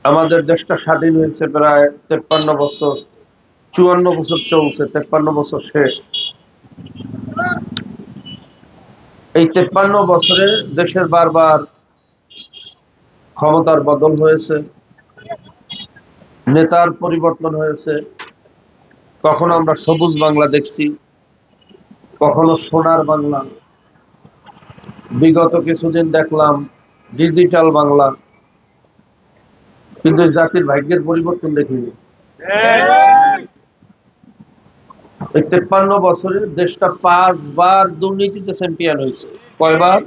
আমাদের দেশটা স্বাধীন হয়েছে প্রায় 53 বছর, 54 বছর চলছে, 53 বছর শেষ। এই 53 বছরে দেশের বারবার ক্ষমতার বদল হয়েছে, নেতার পরিবর্তন হয়েছে। কখনো আমরা সবুজ বাংলা দেখছি, কখনো সোনার বাংলা, বিগত কিছুদিন দেখলাম ডিজিটাল বাংলা, কিন্তু জাতির ভাগ্যের পরিবর্তন দেখিনি। এই 53 বছরে দেশটা 5 বার দুর্নীতিতে চ্যাম্পিয়ন হয়েছে। কয়বার?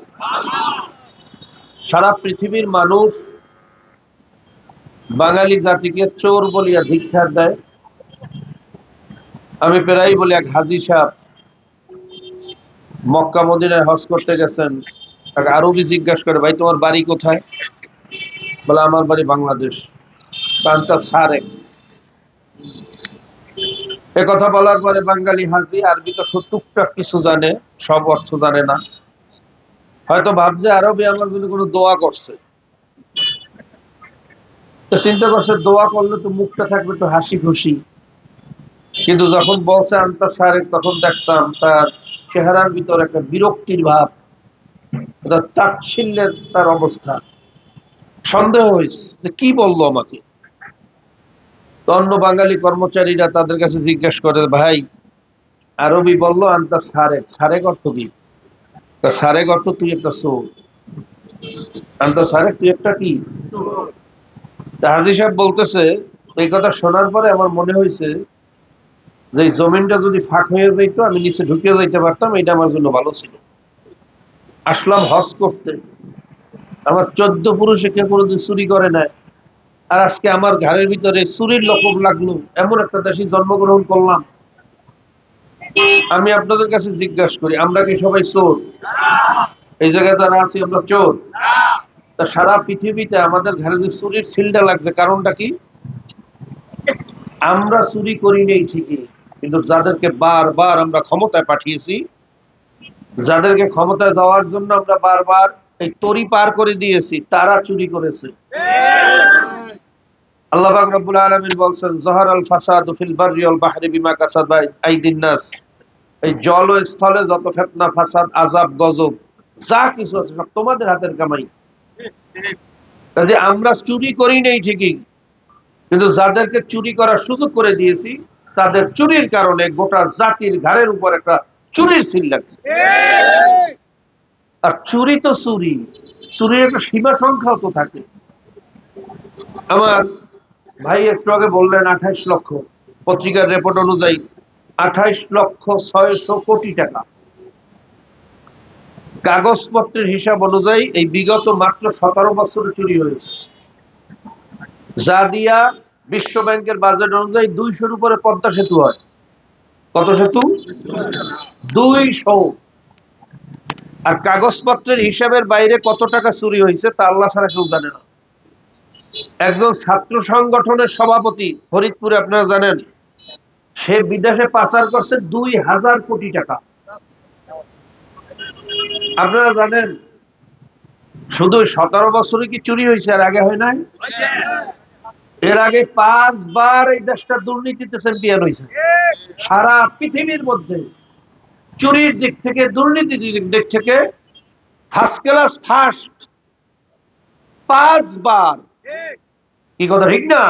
সারা পৃথিবীর মানুষ বাঙালি জাতিকে চোর বলিয়া ধিক্কার দেয়। আমি প্রায় বলি, এক হাজী সাহেব মক্কা মদিনায় হজ করতে গেছেন, তাকে আরবি জিজ্ঞাসা করে, ভাই তোমার বাড়ি কোথায়? বলে, আমার বাড়ি বাংলাদেশ। কানটা সারে এ কথা বলার পরে বাঙালি হাজি, আরবি তো টুকটাক কিছু জানে, সব অর্থ জানে না, হয়তো ভাবছে আরবি আমার জন্য কোনো দোয়া করছে। তো চিন্তা করছে দোয়া করলে তো মুখটা থাকবে তো হাসি খুশি, কিন্তু যখন বলছে আনতা সারেক, তখন দেখতাম তার চেহারার ভিতর একটা বিরক্তির ভাব, তাচ্ছিল্যের তার অবস্থা। সন্দেহ হয়েছে যে কি বললো আমাকে। তো অন্য বাঙালি কর্মচারীরা তাদের কাছে জিজ্ঞাসা করে, ভাই আরবি বললো আনতা সারেক, সারেক অর্থ কি? সারেক অর্থ তুই একটা চোর, আনতা সারেক তুই একটা কি? হাজী সাহেব বলতেছে, এই কথা শোনার পরে আমার মনে হয়েছে যে এই জমিনটা যদি ফাঁক হয়ে যেত, আমি নিচে ঢুকে যাইতে পারতাম, এটা আমার জন্য ভালো ছিল। আসলাম হজ করতে, আমার 14 পুরুষে কেউ কোনোদিন চুরি করে নাই, আর আজকে আমার ঘরের ভিতরে চুরির লকব লাগলো। এমন একটা দেশে জন্মগ্রহণ করলাম। আমি আপনাদের কাছে জিজ্ঞাসা করি, আমরা কি সবাই চোর? এই জায়গায় যারা আছি আমরা চোর? তা সারা পৃথিবীতে আমাদের ঘরে যে চুরির সিলটা লাগছে, কারণটা কি? আমরা চুরি করি নেই ঠিকই, কিন্তু যাদেরকে বারবার আমরা ক্ষমতায় পাঠিয়েছি, যাদেরকে ক্ষমতায় যাওয়ার জন্য আমরা বারবার এই তরি পার করে দিয়েছি, তারা চুরি করেছে। আল্লাহ পাক রব্বুল আলামিন বলছেন, যাহারাল ফাসাদু ফিল বাররি ওয়াল বাহরি বিমা কাসাবাত আইদিন নাস। এই জল ও স্থলে যত ফিতনা, ফাসাদ, আযাব, গজব যা কিছু আছে সব তোমাদের হাতের কামাই। কাজে আমরা চুরি করি নেই ঠিকই, কিন্তু যাদেরকে চুরি করার সুযোগ করে দিয়েছি, তাদের চুরির কারণে গোটা জাতির ঘাড়ের উপর একটা চুরির সিল লাগছে। আর চুরি তো চুরি, চুরির একটা সীমা সংখ্যাও তো থাকে। আমার ভাই একটু আগে বললেন 28 লক্ষ, পত্রিকার রিপোর্ট অনুযায়ী 28,600,00,000 টাকা। কাগজপত্রের হিসাব অনুযায়ী এই বিগত মাত্র 17 বছরে চুরি হয়েছে, যা দিয়া বিশ্ব ব্যাংকের বাজেট অনুযায়ী 200-র উপরে পদ্মা সেতু হয়। কত সেতু? 200। আর কাগজপত্রের হিসাবের বাইরে কত টাকা চুরি হয়েছে তা আল্লাহ ছাড়া কেউ জানে না। একজন ছাত্র সংগঠনের সভাপতি ফরিদপুরে, আপনারা জানেন, সে বিদেশে পাচার করছে 2000 কোটি টাকা। আপনারা জানেন শুধু 17 বছরে কি চুরি হয়েছে, আর আগে হয় নাই? এর আগে 5 বার এই দেশটা দুর্নীতিতে চ্যাম্পিয়ন হয়েছে। সারা পৃথিবীর মধ্যে চুরির দিক থেকে, দুর্নীতির দিক থেকে ফার্স্ট ক্লাস, ফার্স্ট 5 বার। কি কথা ঠিক না?